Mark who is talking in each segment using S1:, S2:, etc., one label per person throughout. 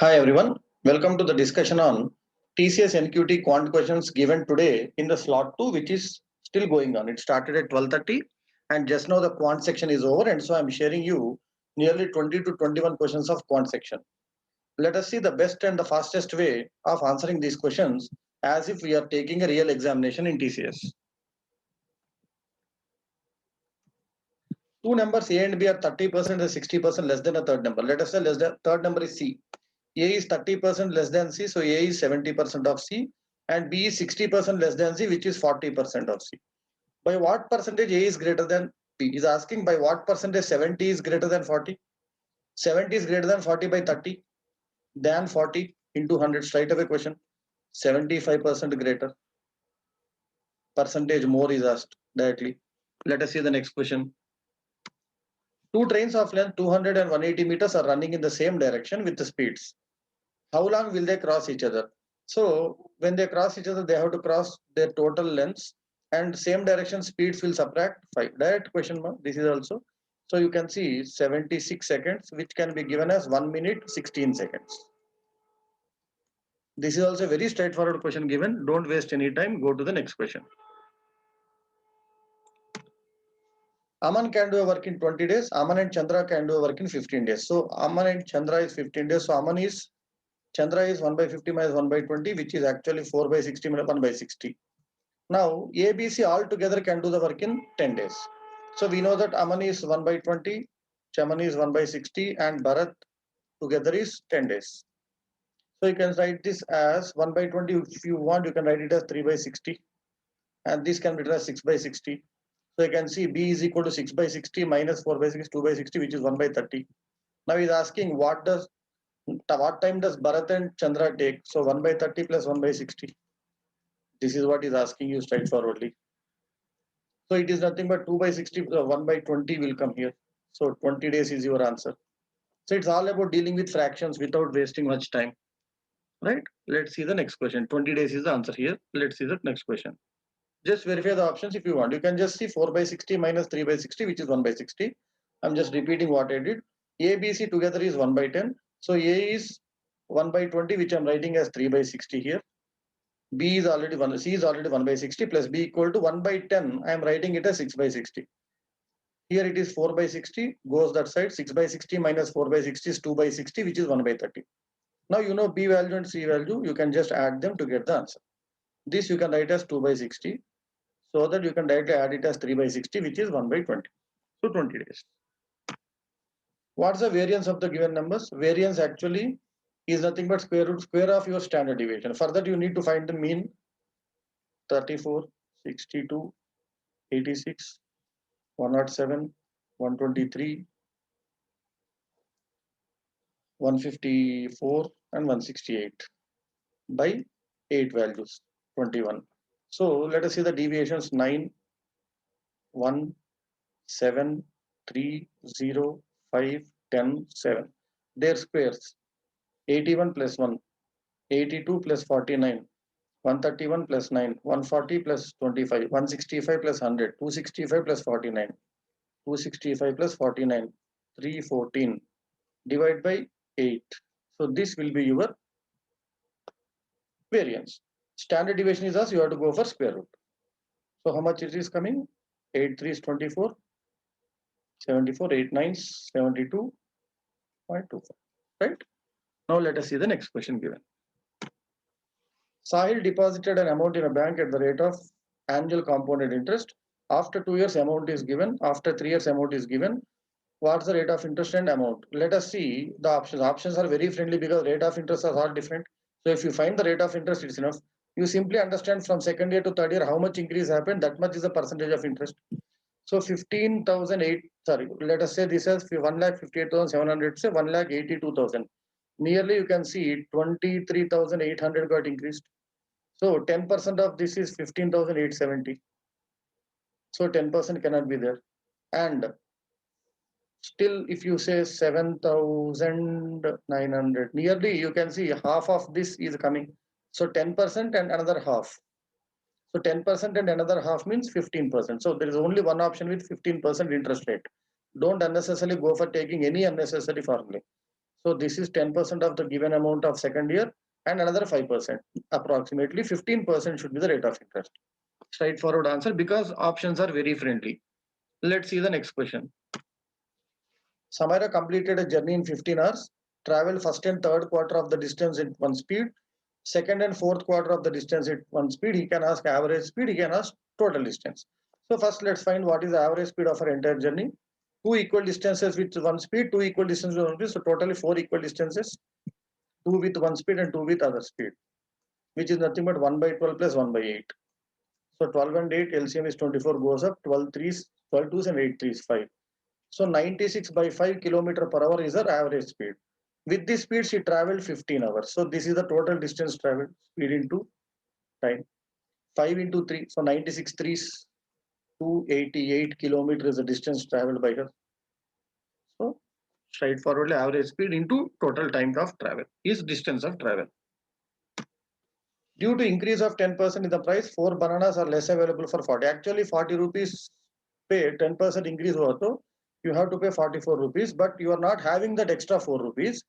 S1: Hi everyone, welcome to the discussion on TCS NQT quant questions given today in the slot 2 which is still going on. It started at 12:30 and just now the quant section is over and so I'm sharing you nearly 20 to 21 questions of quant section. Let us see the best and the fastest way of answering these questions as if we are taking a real examination in TCS. Two numbers A and B are 30% and 60% less than a third number. Let us say less than third number is C. A is 30% less than C, so A is 70% of C, and B is 60% less than C, which is 40% of C. By what percentage A is greater than B? Is asking by what percentage 70 is greater than 40? 70 is greater than 40 by 30, than 40 into 100. Straight away question. 75% greater. Percentage more is asked directly. Let us see the next question. Two trains of length 200 and 180 meters are running in the same direction with the speeds. How long will they cross each other? So when they cross each other, they have to cross their total lengths and same direction speeds will subtract 5. Direct question mark. This is also. So you can see 76 seconds, which can be given as 1 minute 16 seconds. This is also a very straightforward question given. Don't waste any time. Go to the next question. Aman can do a work in 20 days. Aman and Chandra can do a work in 15 days. So Aman and Chandra is 15 days. So Aman is Chandra is 1 by 50 minus 1 by 20, which is actually 4 by 60 minus 1 by 60. Now, ABC all together can do the work in 10 days. So we know that Aman is 1 by 20, Chaman is 1 by 60, and Bharat together is 10 days. So you can write this as 1 by 20. If you want, you can write it as 3 by 60. And this can be written as 6 by 60. So you can see B is equal to 6 by 60 minus 4 by 6, 2 by 60, which is 1 by 30. Now he's asking what time does Bharat and Chandra take? So 1 by 30 plus 1 by 60. This is what he's asking you straightforwardly. So it is nothing but 2 by 60, 1 by 20 will come here. So 20 days is your answer. So it's all about dealing with fractions without wasting much time. Right? Let's see the next question. 20 days is the answer here. Let's see the next question. Just verify the options if you want. You can just see 4 by 60 minus 3 by 60, which is 1 by 60. I'm just repeating what I did. A, B, C together is 1 by 10. So A is 1 by 20, which I'm writing as 3 by 60 here. B is already 1, C is already 1 by 60 plus B equal to 1 by 10. I am writing it as 6 by 60. Here it is 4 by 60, goes that side. 6 by 60 minus 4 by 60 is 2 by 60, which is 1 by 30. Now you know B value and C value, you can just add them to get the answer. This you can write as 2 by 60, so that you can directly add it as 3 by 60, which is 1 by 20. So 20 days. What's the variance of the given numbers? Variance actually is nothing but square of your standard deviation. For that you need to find the mean. 34, 62, 86, 107, 123, 154 and 168 by 8 values, 21. So let us see the deviations 9, 1, 7, 3, 0, 5, 10, 7. Their squares 81 plus 1, 82 plus 49, 131 plus 9, 140 plus 25, 165 plus 100, 265 plus 49, 265 plus 49, 314 divide by 8. So this will be your variance. Standard deviation is as you have to go for square root. So how much it is coming? 8 3 is 24, 74, 8 9 72.25. Right? Now let us see the next question given. Sahil deposited an amount in a bank at the rate of annual compounded interest. After 2 years, amount is given. After 3 years, amount is given. What's the rate of interest and amount? Let us see the options. Options are very friendly because rate of interest are all different. So if you find the rate of interest, it's enough. You simply understand from second year to third year how much increase happened, that much is the percentage of interest. So 15,008, sorry, let us say this as 1,58,700, say 1,82,000. Nearly you can see 23,800 got increased. So 10% of this is 15,870. So 10% cannot be there. And still, if you say 7,900, nearly you can see half of this is coming. So 10% and another half. So 10% and another half means 15%. So there is only one option with 15% interest rate. Don't unnecessarily go for taking any unnecessary formula. So this is 10% of the given amount of second year and another 5%. Approximately 15% should be the rate of interest. Straightforward answer because options are very friendly. Let's see the next question. Samaira completed a journey in 15 hours, traveled first and third quarter of the distance at one speed, second and fourth quarter of the distance at one speed. He can ask average speed, he can ask total distance. So first let's find what is the average speed of our entire journey. Two equal distances with one speed, two equal distances with one speed, so totally four equal distances, two with one speed and two with other speed, which is nothing but 1 by 12 plus 1 by 8. So 12 and 8 LCM is 24, goes up 12 threes, 12 twos and 8 threes 5. So 96 by 5 kilometer per hour is her average speed. With this speed, she traveled 15 hours. So this is the total distance traveled, speed into time. 5 into 3, so 96 threes, 288 kilometers is the distance traveled by her. So straightforwardly average speed into total time of travel is distance of travel. Due to increase of 10% in the price, 4 bananas are less available for 40. Actually 40 rupees pay 10% increase also, you have to pay 44 rupees, but you are not having that extra 4 rupees.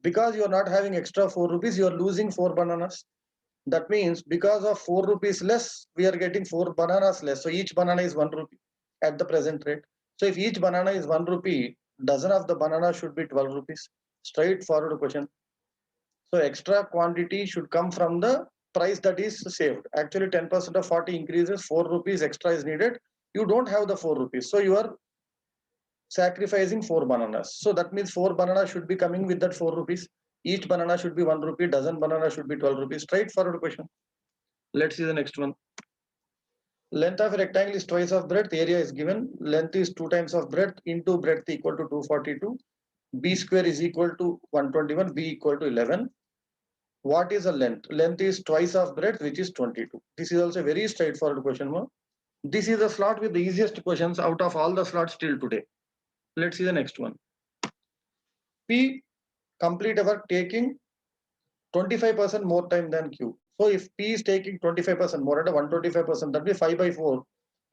S1: Because you are not having extra 4 rupees, you are losing 4 bananas. That means because of 4 rupees less, we are getting 4 bananas less. So each banana is 1 rupee at the present rate. So if each banana is 1 rupee, dozen of the banana should be 12 rupees. Straightforward question. So extra quantity should come from the price that is saved. Actually 10% of 40 increases, 4 rupees extra is needed. You don't have the 4 rupees. So you are sacrificing 4 bananas. So that means 4 bananas should be coming with that 4 rupees. Each banana should be 1 rupee, dozen banana should be 12 rupees. Straightforward question. Let's see the next one. Length of a rectangle is twice of breadth, area is given. Length is 2 times of breadth into breadth equal to 242. B square is equal to 121, B equal to 11. What is the length? Length is twice of breadth, which is 22. This is also a very straightforward question. This is the slot with the easiest questions out of all the slots till today. Let's see the next one. P complete a work taking 25% more time than Q. So if P is taking 25% more at a 125%, that will be 5 by 4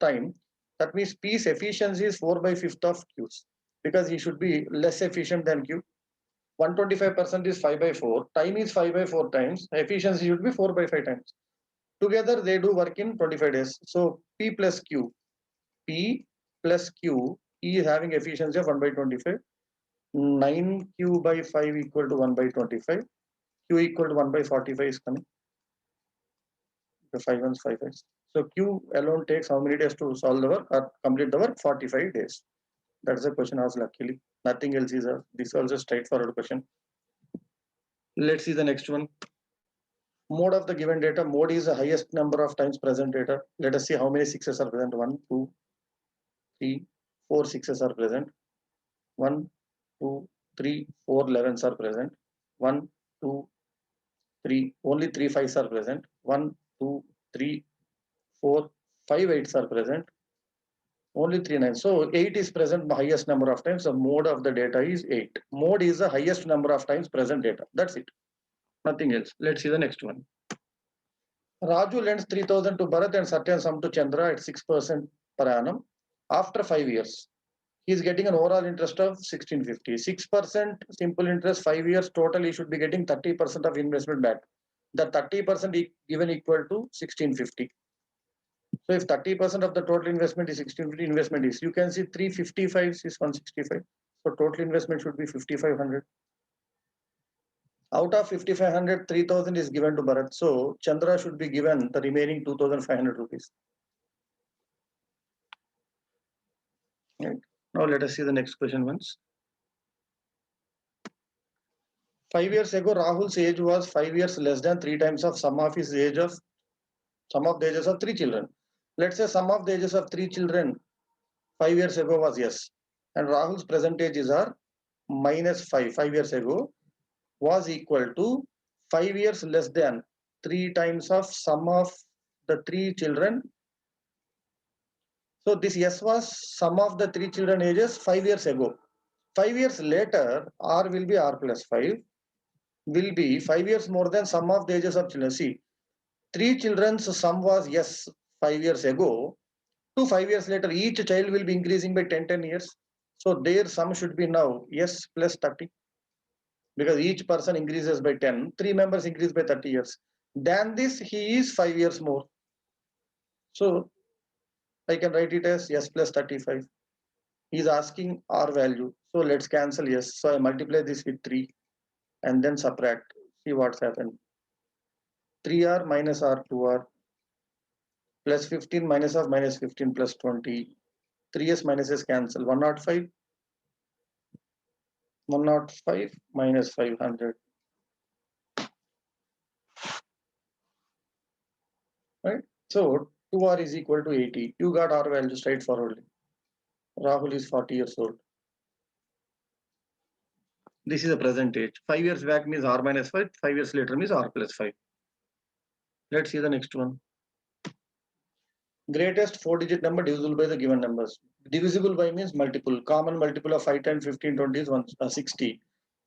S1: time. That means P's efficiency is 4 by 5th of Q's because he should be less efficient than Q. 125% is 5 by 4. Time is 5 by 4 times. Efficiency should be 4 by 5 times. Together they do work in 25 days. So P plus Q. P plus Q. E is having efficiency of 1 by 25. 9Q by 5 equal to 1 by 25. Q equal to 1 by 45 is coming. The 5 ones, 5 5. So Q alone takes how many days to solve the work or complete the work? 45 days. That's the question asked luckily. Nothing else is this is also straightforward question. Let's see the next one. Mode of the given data. Mode is the highest number of times present data. Let us see how many sixes are present. 1, 2, 3, 4 sixes are present. 1, 2, 3, 4 11s are present. 1, 2, 3, only 3 5s are present. 1, 2, 3, 4, 5 8s are present. Only 3 9s. So 8 is present the highest number of times. The mode of the data is 8. Mode is the highest number of times present data. That's it. Nothing else. Let's see the next one. Raju lends 3,000 to Bharat and certain sum to Chandra at 6% per annum. After 5 years, he is getting an overall interest of 1650. 6% simple interest, 5 years total, he should be getting 30% of investment back. The 30% given equal to 1650. So if 30% of the total investment is 1650, investment is, you can see 355 is 165. So total investment should be 5500. Out of 5500, 3000 is given to Bharat. So Chandra should be given the remaining 2500 rupees. Right. Now let us see the next question once. 5 years ago, Rahul's age was 5 years less than 3 times of sum of the ages of 3 children. Let's say sum of the ages of 3 children 5 years ago was yes, and Rahul's present ages are minus 5. 5 years ago was equal to 5 years less than 3 times of sum of the 3 children. So this yes was sum of the 3 children ages 5 years ago. 5 years later, R will be R plus 5, will be 5 years more than sum of the ages of children. See, 3 children's sum was yes 5 years ago. To 5 years later, each child will be increasing by 10 years. So their sum should be now yes plus 30. because each person increases by 10, 3 members increase by 30 years. Than this, he is 5 years more. So I can write it as S plus 35. He is asking R value. So let's cancel S. So I multiply this with 3 and then subtract. See what's happened. 3R minus R, 2R plus 15 minus of minus 15 plus 20. 3S minus S cancel. 105. 105 minus 500. Right? So 2R is equal to 80. You got R value straightforwardly. Rahul is 40 years old. This is a present age. 5 years back means R minus 5. 5 years later means R plus 5. Let's see the next one. Greatest 4-digit number divisible by the given numbers. Divisible by means multiple. Common multiple of 5, 10, 15, 20 is 60.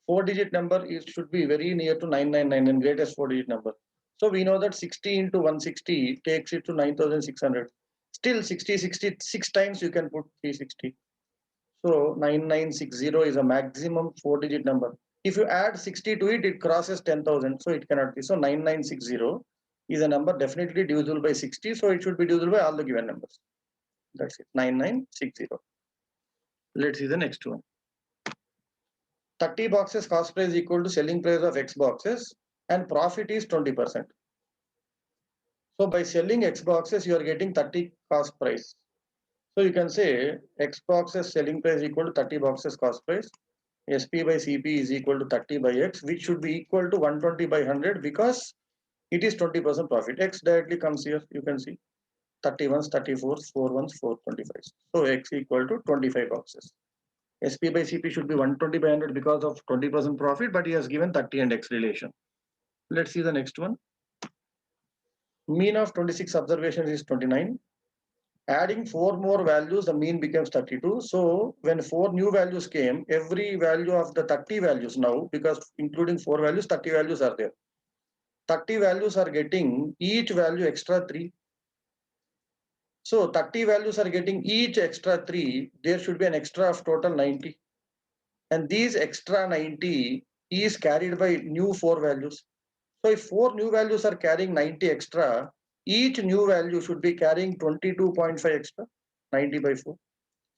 S1: 4-digit number should be very near to 999 and greatest 4-digit number. So we know that 60 into 160 takes it to 9600. Still 66 times you can put 360. So 9960 is a maximum 4-digit number. If you add 60 to it, it crosses 10,000. So it cannot be. So 9960 is a number definitely divisible by 60. So it should be divisible by all the given numbers. That's it. 9960. Let's see the next one. 30 boxes cost price equal to selling price of X boxes and profit is 20%. So by selling X boxes, you are getting 30 cost price. So you can say X boxes selling price equal to 30 boxes cost price. SP by CP is equal to 30 by X, which should be equal to 120 by 100 because it is 20% profit. X directly comes here. You can see 31s, 34s, 41s, 425s. So X equal to 25 boxes. SP by CP should be 120 by 100 because of 20% profit, but he has given 30 and X relation. Let's see the next one. Mean of 26 observations is 29. Adding 4 more values, the mean becomes 32. So when 4 new values came, every value of the 30 values now, because including 4 values, 30 values are there. 30 values are getting each value extra 3. So 30 values are getting each extra 3. There should be an extra of total 90. And these extra 90 is carried by new 4 values. So if 4 new values are carrying 90 extra, each new value should be carrying 22.5 extra, 90 by 4.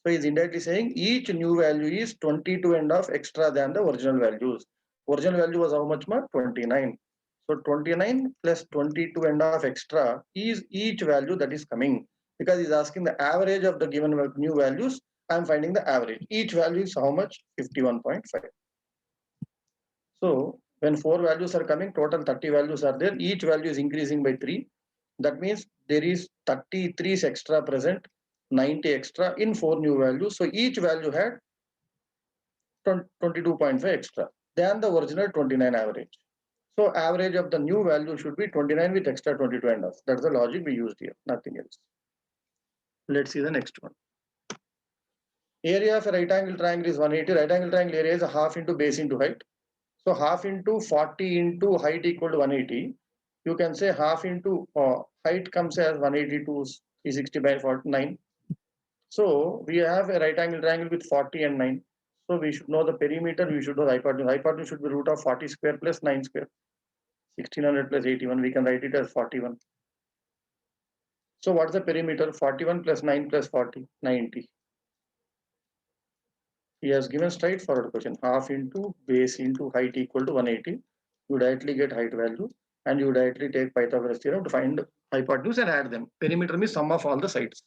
S1: So he's indirectly saying each new value is 22 and half extra than the original values. Original value was how much more? 29. So 29 plus 22 and half extra is each value that is coming, because he's asking the average of the given new values. I'm finding the average. Each value is how much? 51.5. So when 4 values are coming, total 30 values are there. Each value is increasing by 3. That means there is 33 extra present, 90 extra in 4 new values. So each value had 22.5 extra than the original 29 average. So average of the new value should be 29 with extra 22 and half. That's the logic we used here, nothing else. Let's see the next one. Area of a right angle triangle is 180. Right angle triangle area is a half into base into height. So half into 40 into height equal to 180. You can say half into height comes as 180 to 360 by 49. So we have a right angle triangle with 40 and 9. So we should know the perimeter, we should know the hypotenuse. Hypotenuse should be root of 40 square plus 9 square. 1600 plus 81, we can write it as 41. So what's the perimeter? 41 plus 9 plus 40, 90. He has given straightforward question. Half into base into height equal to 180. You directly get height value and you directly take Pythagoras theorem to find hypotenuse and add them. Perimeter means sum of all the sides.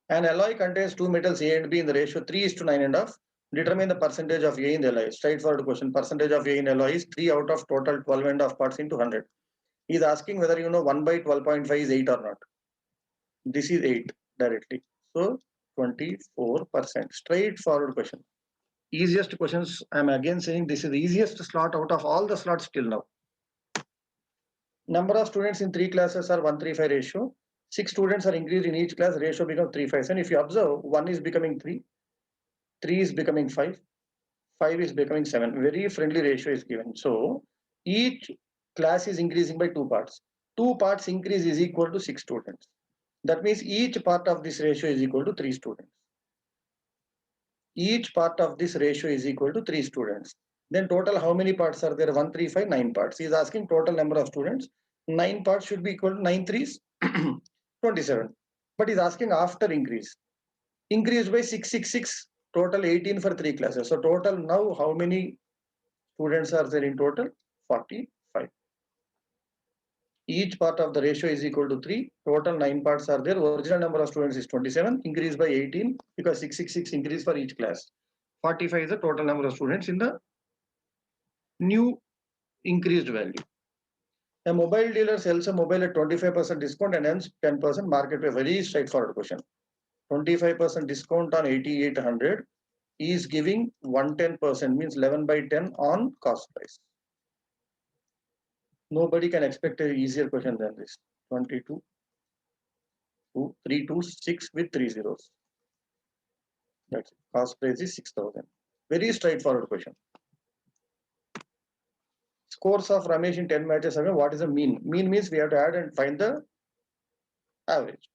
S1: An alloy contains 2 metals A and B in the ratio 3:9.5. Determine the percentage of A in the alloy. Straightforward question. Percentage of A in alloy is 3 out of total 12.5 parts into 100. He is asking whether you know 1 by 12.5 is 8 or not. This is 8 directly. So 24%. Straightforward question. Easiest questions. I'm again saying this is the easiest slot out of all the slots till now. Number of students in 3 classes are 1:3:5 ratio. 6 students are increased in each class, ratio becomes 3:5. And if you observe, 1 is becoming 3, 3 is becoming 5, 5 is becoming 7. Very friendly ratio is given. So each class is increasing by 2 parts. 2 parts increase is equal to 6 students. That means each part of this ratio is equal to 3 students. Each part of this ratio is equal to 3 students. Then total how many parts are there? 1, 3, 5, 9 parts. He is asking total number of students. 9 parts should be equal to 9 threes, 27. But he is asking after increase. Increase by 666, total 18 for 3 classes. So total now how many students are there in total? 45. Each part of the ratio is equal to 3. Total 9 parts are there. Original number of students is 27. Increase by 18 because 666 increase for each class. 45 is the total number of students in the new increased value. A mobile dealer sells a mobile at 25% discount and earns 10% market pay. Very straightforward question. 25% discount on 8800 is giving 110%, means 11 by 10 on cost price. Nobody can expect an easier question than this. 22, 2, 3, 2, 6 with 3 zeros. That's it. Cost price is 6,000. Very straightforward question. Scores of Ramesh in 10 matches. What is the mean? Mean means we have to add and find the average.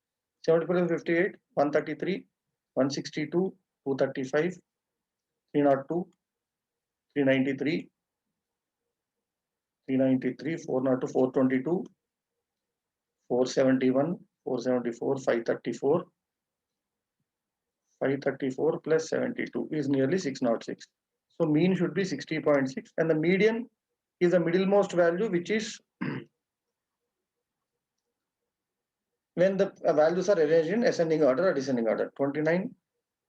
S1: 70%, 58, 133, 162, 235, 302, 393, 393, 402, 422, 471, 474, 534. 534 plus 72 is nearly 606. So mean should be 60.6 and the median is the middlemost value, which is when the values are arranged in ascending order or descending order. 29,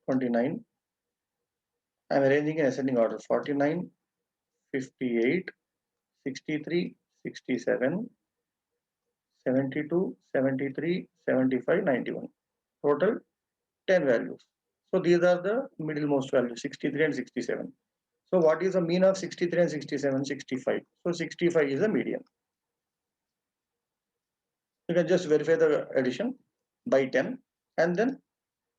S1: 29. I am arranging in ascending order. 49, 58, 63, 67, 72, 73, 75, 91. Total 10 values. So these are the middlemost values, 63 and 67. So what is the mean of 63 and 67? 65. So 65 is the median. You can just verify the addition by 10 and then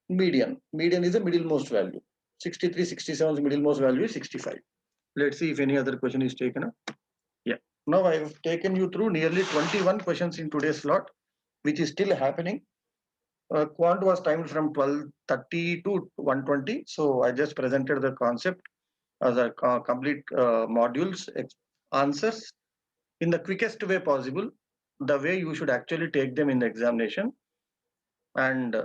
S1: median. Median is the middlemost value. 63, 67's middlemost value is 65. Let's see if any other question is taken up. Yeah. Now I have taken you through nearly 21 questions in today's slot, which is still happening. Quant was timed from 12:30 to 1:20. So I just presented the concept as a complete modules answers in the quickest way possible, the way you should actually take them in the examination. And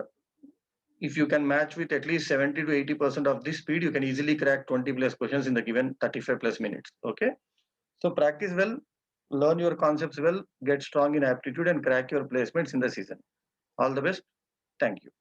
S1: if you can match with at least 70 to 80% of this speed, you can easily crack 20 plus questions in the given 35 plus minutes. Okay. So practice well, learn your concepts well, get strong in aptitude and crack your placements in the season. All the best. Thank you.